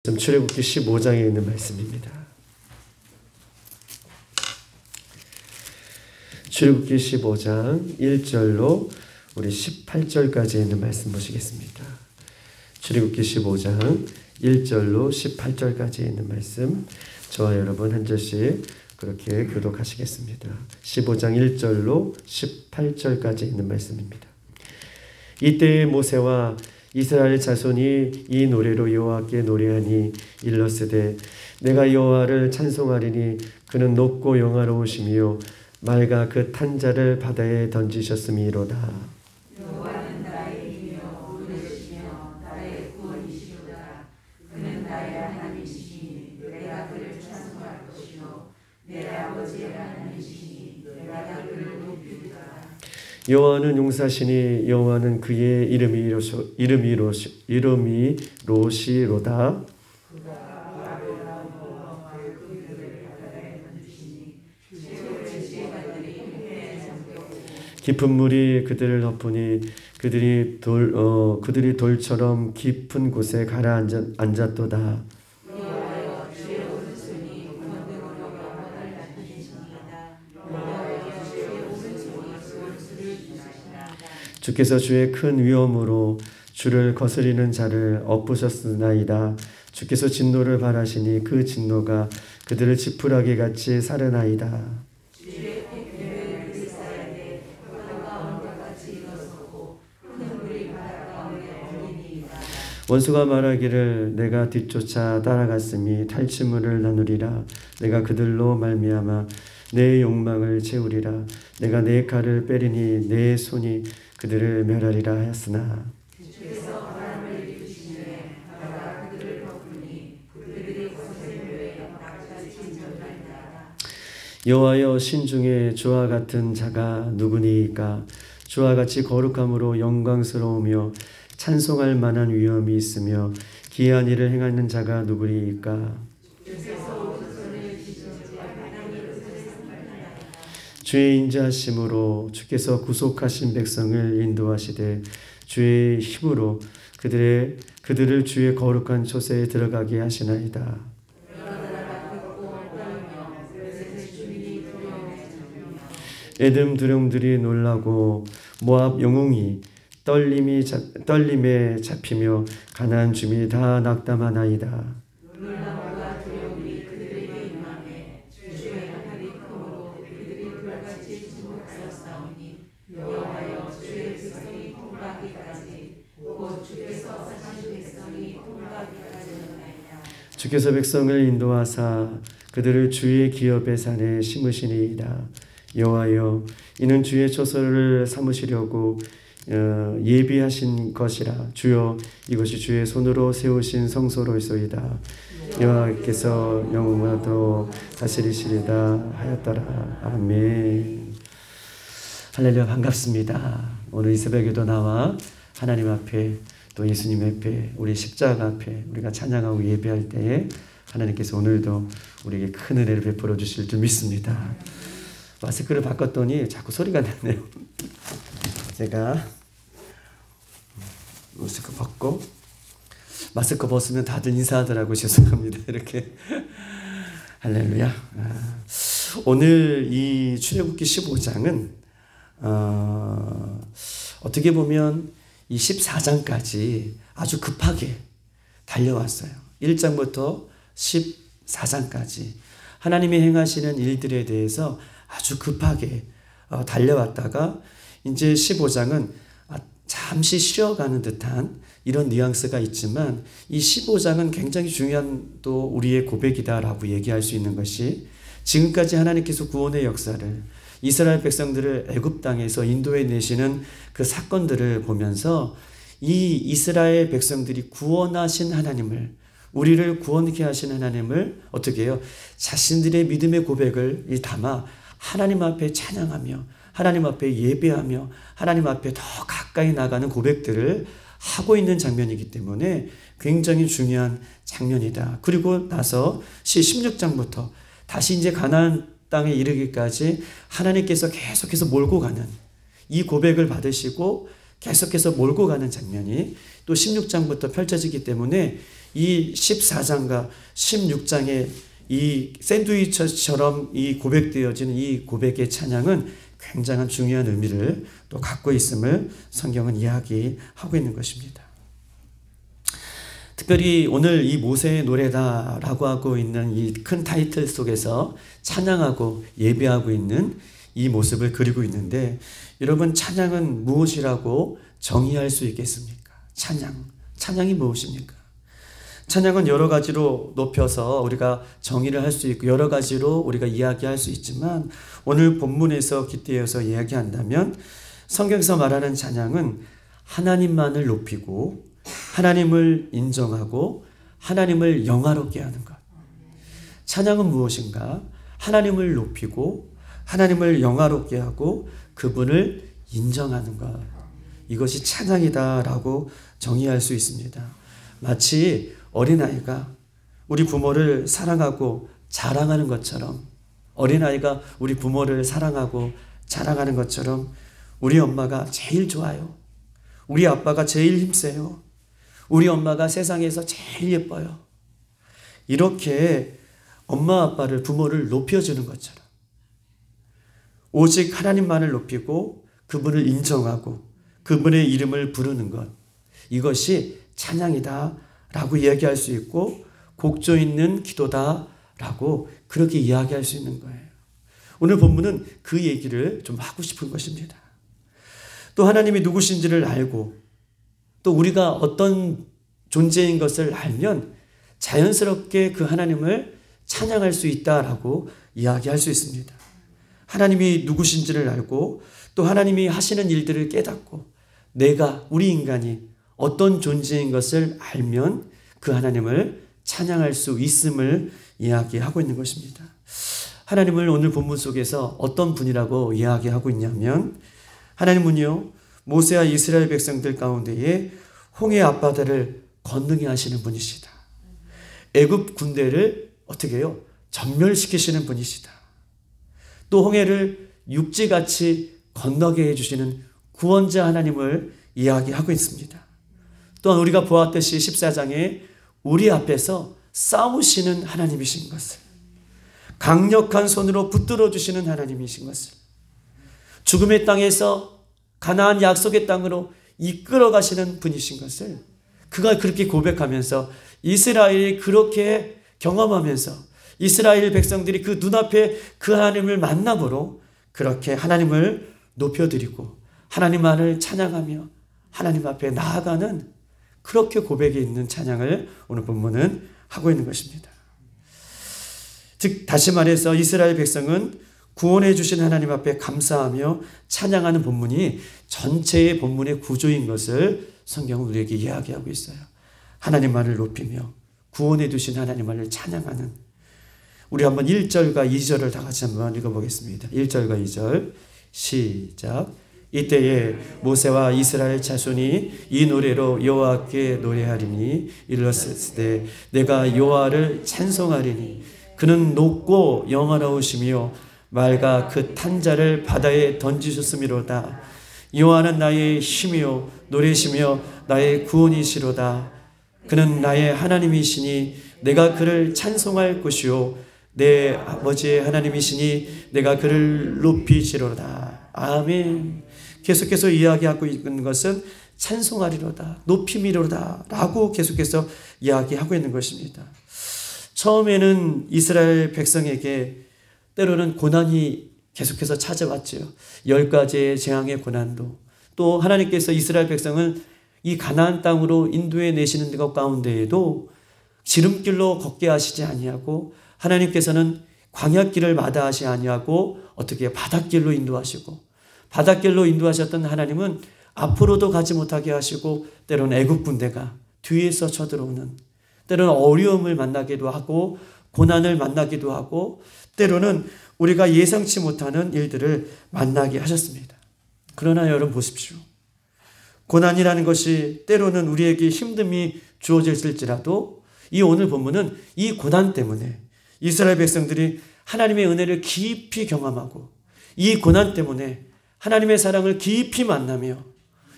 출애굽기 15장에 있는 말씀입니다. 출애굽기 15장 1절로 우리 18절까지 있는 말씀 보시겠습니다. 출애굽기 15장 1절로 18절까지 있는 말씀, 저와 여러분 한 절씩 그렇게 교독하시겠습니다. 15장 1절로 18절까지 있는 말씀입니다. 이때에 모세와 이스라엘 자손이 이 노래로 여호와께 노래하니 일러스되 내가 여호와를 찬송하리니 그는 높고 영화로우시며 맑아 그 탄 자를 바다에 던지셨음이로다. 여호와는 나의 힘이요 오르시며 나의 구원이시로다. 그는 나의 하나님이시니 내가 그를 찬송할 것이요 내 아버지의 하나님이시니 내가 그를 높이리라. 여호와는 용사시니 여호와는 그의 이름이로시로다. 깊은 물이 그들을 덮으니 그들이 돌처럼 깊은 곳에 가라앉았도다. 주께서 주의 큰 위엄으로 주를 거스리는 자를 엎으셨으나이다. 주께서 진노를 발하시니 그 진노가 그들을 지푸라기 같이 사르나이다. 원수가 말하기를 내가 뒤쫓아 따라갔으니 탈취물을 나누리라. 내가 그들로 말미암아 내 욕망을 채우리라. 내가 내 칼을 빼리니 내 손이 그들을 멸하리라 하였으나 여호와여 신중에 주와 같은 자가 누구니이까? 주와 같이 거룩함으로 영광스러우며 찬송할 만한 위엄이 있으며 기이한 일을 행하는 자가 누구리이까? 주의 인자하심으로 주께서 구속하신 백성을 인도하시되 주의 힘으로 그들을 주의 거룩한 초세에 들어가게 하시나이다. 에돔 두령들이 놀라고 모압 영웅이 떨림에 잡히며 가나안 주민이 다 낙담하나이다. 주께서 백성을 인도하사 그들을 주의 기업의 산에 심으시니이다. 여호와여 이는 주의 초소를 삼으시려고 예비하신 것이라. 주여 이것이 주의 손으로 세우신 성소로이소이다. 여호와께서 영원토록 다스리시리다 하였더라. 아멘. 할렐루야. 반갑습니다. 오늘 이 새벽에도 나와 하나님 앞에 또 예수님 앞에 우리 십자가 앞에 우리가 찬양하고 예배할 때에 하나님께서 오늘도 우리에게 큰 은혜를 베풀어 주실 줄 믿습니다. 마스크를 바꿨더니 자꾸 소리가 나네요. 제가 마스크 벗고 마스크 벗으면 다들 인사하더라고요. 죄송합니다. 이렇게 할렐루야. 오늘 이 출애굽기 15장은 어떻게 보면 이 14장까지 아주 급하게 달려왔어요. 1장부터 14장까지 하나님이 행하시는 일들에 대해서 아주 급하게 달려왔다가 이제 15장은 잠시 쉬어가는 듯한 이런 뉘앙스가 있지만 이 15장은 굉장히 중요한 또 우리의 고백이다라고 얘기할 수 있는 것이 지금까지 하나님께서 구원의 역사를 이스라엘 백성들을 애굽 땅에서 인도해 내시는 그 사건들을 보면서 이 이스라엘 백성들이 구원하신 하나님을 우리를 구원케 하신 하나님을 어떻게 해요? 자신들의 믿음의 고백을 담아 하나님 앞에 찬양하며 하나님 앞에 예배하며 하나님 앞에 더 가까이 나가는 고백들을 하고 있는 장면이기 때문에 굉장히 중요한 장면이다. 그리고 나서 16장부터 다시 이제 가나안 땅에 이르기까지 하나님께서 계속해서 몰고 가는 이 고백을 받으시고 계속해서 몰고 가는 장면이 또 16장부터 펼쳐지기 때문에 이 14장과 16장의 이 샌드위치처럼 이 고백되어지는 이 고백의 찬양은 굉장한 중요한 의미를 또 갖고 있음을 성경은 이야기하고 있는 것입니다. 특별히 오늘 이 모세의 노래다라고 하고 있는 이 큰 타이틀 속에서 찬양하고 예배하고 있는 이 모습을 그리고 있는데, 여러분, 찬양은 무엇이라고 정의할 수 있겠습니까? 찬양이 무엇입니까? 찬양은 여러 가지로 높여서 우리가 정의를 할 수 있고 여러 가지로 우리가 이야기할 수 있지만, 오늘 본문에서 깃대어서 이야기한다면 성경에서 말하는 찬양은 하나님만을 높이고 하나님을 인정하고 하나님을 영화롭게 하는 것. 찬양은 무엇인가? 하나님을 높이고 하나님을 영화롭게 하고 그분을 인정하는 것. 이것이 찬양이다라고 정의할 수 있습니다. 마치 어린아이가 우리 부모를 사랑하고 자랑하는 것처럼, 어린아이가 우리 부모를 사랑하고 자랑하는 것처럼 우리 엄마가 제일 좋아요. 우리 아빠가 제일 힘세요. 우리 엄마가 세상에서 제일 예뻐요. 이렇게 엄마 아빠를, 부모를 높여주는 것처럼 오직 하나님만을 높이고 그분을 인정하고 그분의 이름을 부르는 것, 이것이 찬양이다라고 이야기할 수 있고 곡조 있는 기도다라고 그렇게 이야기할 수 있는 거예요. 오늘 본문은 그 얘기를 좀 하고 싶은 것입니다. 또 하나님이 누구신지를 알고 또 우리가 어떤 존재인 것을 알면 자연스럽게 그 하나님을 찬양할 수 있다라고 이야기할 수 있습니다. 하나님이 누구신지를 알고 또 하나님이 하시는 일들을 깨닫고 우리 인간이 어떤 존재인 것을 알면 그 하나님을 찬양할 수 있음을 이야기하고 있는 것입니다. 하나님을 오늘 본문 속에서 어떤 분이라고 이야기하고 있냐면, 하나님은요, 모세와 이스라엘 백성들 가운데에 홍해 앞바다를 건너게 하시는 분이시다. 애굽 군대를 어떻게 해요? 전멸시키시는 분이시다. 또 홍해를 육지같이 건너게 해주시는 구원자 하나님을 이야기하고 있습니다. 또한 우리가 보았듯이 14장에 우리 앞에서 싸우시는 하나님이신 것을, 강력한 손으로 붙들어 주시는 하나님이신 것을, 죽음의 땅에서 가나안 약속의 땅으로 이끌어 가시는 분이신 것을 그가 그렇게 고백하면서 이스라엘이 그렇게 경험하면서 이스라엘 백성들이 그 눈앞에 그 하나님을 만남으로 그렇게 하나님을 높여드리고 하나님만을 찬양하며 하나님 앞에 나아가는 그렇게 고백이 있는 찬양을 오늘 본문은 하고 있는 것입니다. 즉 다시 말해서 이스라엘 백성은 구원해 주신 하나님 앞에 감사하며 찬양하는 본문이 전체의 본문의 구조인 것을 성경은 우리에게 이야기하고 있어요. 하나님만을 높이며 구원해 주신 하나님만을 찬양하는, 우리 한번 1절과 2절을 다 같이 한번 읽어보겠습니다. 1절과 2절 시작. 이때에 모세와 이스라엘 자손이 이 노래로 여호와께 노래하리니 일렀을 내가 여호와를 찬송하리니 그는 높고 영원하시며 맑아 그 탄자를 바다에 던지셨음이로다. 여호와는 나의 힘이요 노래시며 나의 구원이시로다. 그는 나의 하나님이시니 내가 그를 찬송할 것이요 내 아버지의 하나님이시니 내가 그를 높이시로다. 아멘. 계속해서 이야기하고 있는 것은 찬송하리로다, 높임이로다 라고 계속해서 이야기하고 있는 것입니다. 처음에는 이스라엘 백성에게 때로는 고난이 계속해서 찾아왔죠. 10가지의 재앙의 고난도, 또 하나님께서 이스라엘 백성을 이 가나안 땅으로 인도해 내시는 것 가운데에도 지름길로 걷게 하시지 아니하고 하나님께서는 광야길을 마다하시 아니하고 어떻게 바닷길로 인도하시고, 바닷길로 인도하셨던 하나님은 앞으로도 가지 못하게 하시고 때로는 애굽 군대가 뒤에서 쳐들어오는, 때로는 어려움을 만나기도 하고 고난을 만나기도 하고 때로는 우리가 예상치 못하는 일들을 만나게 하셨습니다. 그러나 여러분 보십시오. 고난이라는 것이 때로는 우리에게 힘듦이 주어질지라도 이 오늘 본문은 이 고난 때문에 이스라엘 백성들이 하나님의 은혜를 깊이 경험하고 이 고난 때문에 하나님의 사랑을 깊이 만나며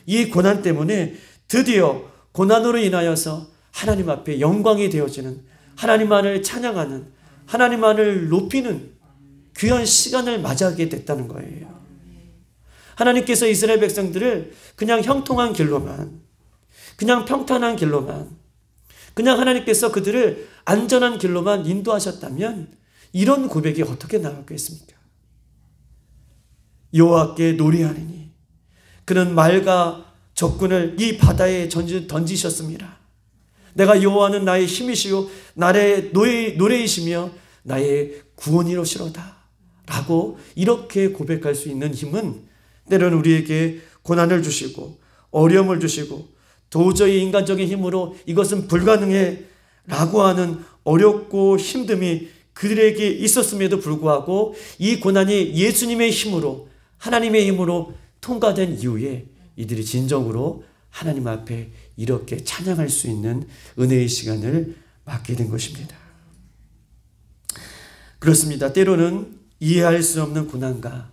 이 고난 때문에 드디어 고난으로 인하여서 하나님 앞에 영광이 되어지는, 하나님만을 찬양하는, 하나님만을 높이는 귀한 시간을 맞이하게 됐다는 거예요. 하나님께서 이스라엘 백성들을 그냥 형통한 길로만, 그냥 평탄한 길로만, 그냥 하나님께서 그들을 안전한 길로만 인도하셨다면 이런 고백이 어떻게 나왔겠습니까? 여호와께 노래하리니 그는 말과 적군을 이 바다에 던지셨습니다. 내가 여호와는 나의 힘이시요 나의 노래이시며 나의 구원이로시로다 라고 이렇게 고백할 수 있는 힘은 때로는 우리에게 고난을 주시고 어려움을 주시고 도저히 인간적인 힘으로 이것은 불가능해 라고 하는 어렵고 힘듦이 그들에게 있었음에도 불구하고 이 고난이 예수님의 힘으로, 하나님의 힘으로 통과된 이후에 이들이 진정으로 하나님 앞에 이렇게 찬양할 수 있는 은혜의 시간을 맞게 된 것입니다. 그렇습니다. 때로는 이해할 수 없는 고난과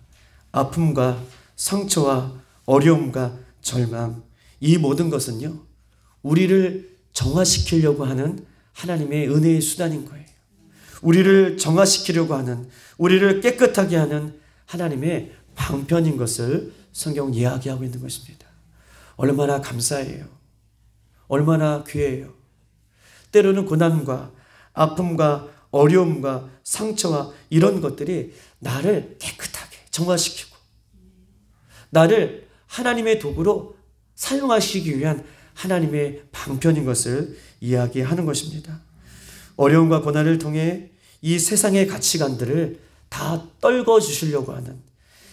아픔과 상처와 어려움과 절망, 이 모든 것은요, 우리를 정화시키려고 하는 하나님의 은혜의 수단인 거예요. 우리를 정화시키려고 하는, 우리를 깨끗하게 하는 하나님의 방편인 것을 성경은 이야기하고 있는 것입니다. 얼마나 감사해요. 얼마나 귀해요. 때로는 고난과 아픔과 어려움과 상처와 이런 것들이 나를 깨끗하게 정화시키고 나를 하나님의 도구로 사용하시기 위한 하나님의 방편인 것을 이야기하는 것입니다. 어려움과 고난을 통해 이 세상의 가치관들을 다 떨궈 주시려고 하는,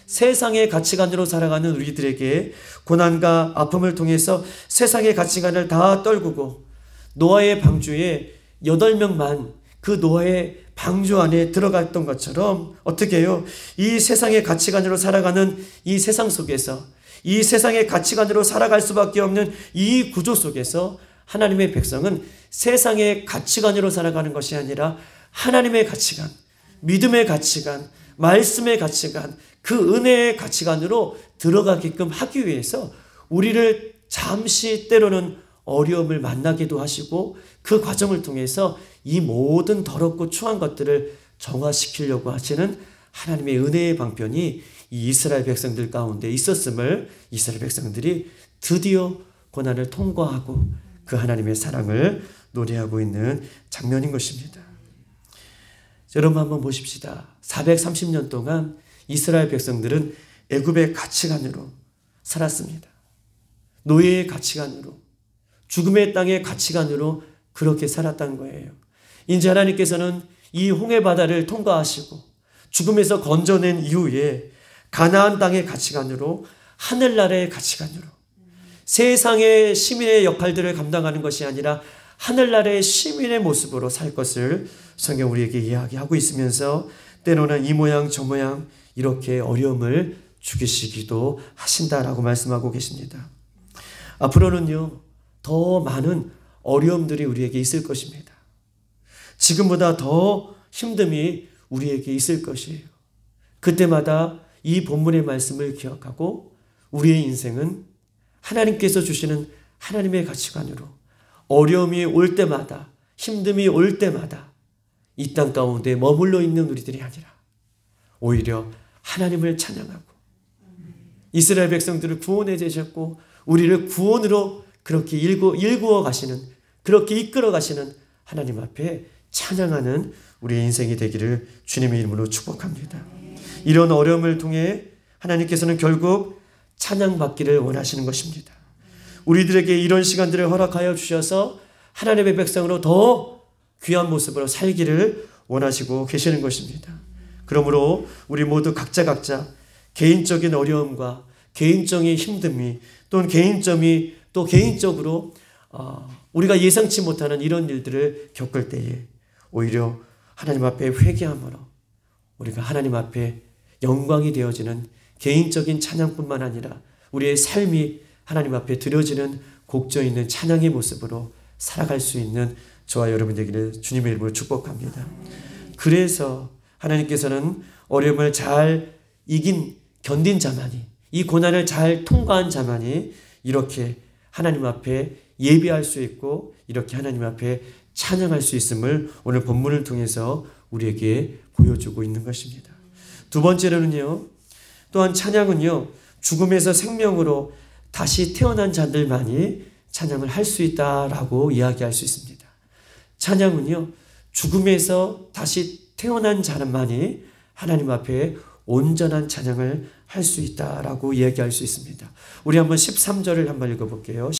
세상의 가치관으로 살아가는 우리들에게 고난과 아픔을 통해서 세상의 가치관을 다 떨구고 노아의 방주에 8명만 그 노아의 방주 안에 들어갔던 것처럼 어떻게 해요? 이 세상의 가치관으로 살아가는 이 세상 속에서, 이 세상의 가치관으로 살아갈 수밖에 없는 이 구조 속에서 하나님의 백성은 세상의 가치관으로 살아가는 것이 아니라 하나님의 가치관, 믿음의 가치관, 말씀의 가치관, 그 은혜의 가치관으로 들어가게끔 하기 위해서 우리를 잠시 때로는 어려움을 만나기도 하시고 그 과정을 통해서 이 모든 더럽고 추한 것들을 정화시키려고 하시는 하나님의 은혜의 방편이 이 이스라엘 백성들 가운데 있었음을 이스라엘 백성들이 드디어 고난을 통과하고 그 하나님의 사랑을 노래하고 있는 장면인 것입니다. 여러분 한번 보십시다. 430년 동안 이스라엘 백성들은 애굽의 가치관으로 살았습니다. 노예의 가치관으로, 죽음의 땅의 가치관으로 그렇게 살았다는 거예요. 이제 하나님께서는 이 홍해 바다를 통과하시고 죽음에서 건져낸 이후에 가나안 땅의 가치관으로, 하늘나라의 가치관으로, 세상의 시민의 역할들을 감당하는 것이 아니라 하늘나라의 시민의 모습으로 살 것을 성경 우리에게 이야기하고 있으면서 때로는 이 모양 저 모양 이렇게 어려움을 주시기도 하신다라고 말씀하고 계십니다. 앞으로는요, 더 많은 어려움들이 우리에게 있을 것입니다. 지금보다 더 힘듦이 우리에게 있을 것이에요. 그때마다 이 본문의 말씀을 기억하고 우리의 인생은 하나님께서 주시는 하나님의 가치관으로 어려움이 올 때마다, 힘듦이 올 때마다 이 땅 가운데 머물러 있는 우리들이 아니라 오히려 하나님을 찬양하고 이스라엘 백성들을 구원해 주셨고 우리를 구원으로 그렇게 일구어 가시는, 그렇게 이끌어 가시는 하나님 앞에 찬양하는 우리의 인생이 되기를 주님의 이름으로 축복합니다. 이런 어려움을 통해 하나님께서는 결국 찬양받기를 원하시는 것입니다. 우리들에게 이런 시간들을 허락하여 주셔서 하나님의 백성으로 더 귀한 모습으로 살기를 원하시고 계시는 것입니다. 그러므로 우리 모두 각자 개인적인 어려움과 개인적인 힘듦이 또는 개인적으로 우리가 예상치 못하는 이런 일들을 겪을 때에 오히려 하나님 앞에 회개함으로 우리가 하나님 앞에 영광이 되어지는 개인적인 찬양뿐만 아니라 우리의 삶이 하나님 앞에 드려지는 곡조 있는 찬양의 모습으로 살아갈 수 있는 저와 여러분 되기를 주님의 이름으로 축복합니다. 그래서 하나님께서는 어려움을 잘 견딘 자만이, 이 고난을 잘 통과한 자만이 이렇게 하나님 앞에 예배할 수 있고 이렇게 하나님 앞에 찬양할 수 있음을 오늘 본문을 통해서 우리에게 보여주고 있는 것입니다. 두 번째로는요, 또한 찬양은요, 죽음에서 생명으로 다시 태어난 자들만이 찬양을 할 수 있다라고 이야기할 수 있습니다. 찬양은요, 죽음에서 다시 태어난 자만이 하나님 앞에 온전한 찬양을 할 수 있다라고 이야기할 수 있습니다. 우리 한번 13절을 한번 읽어볼게요.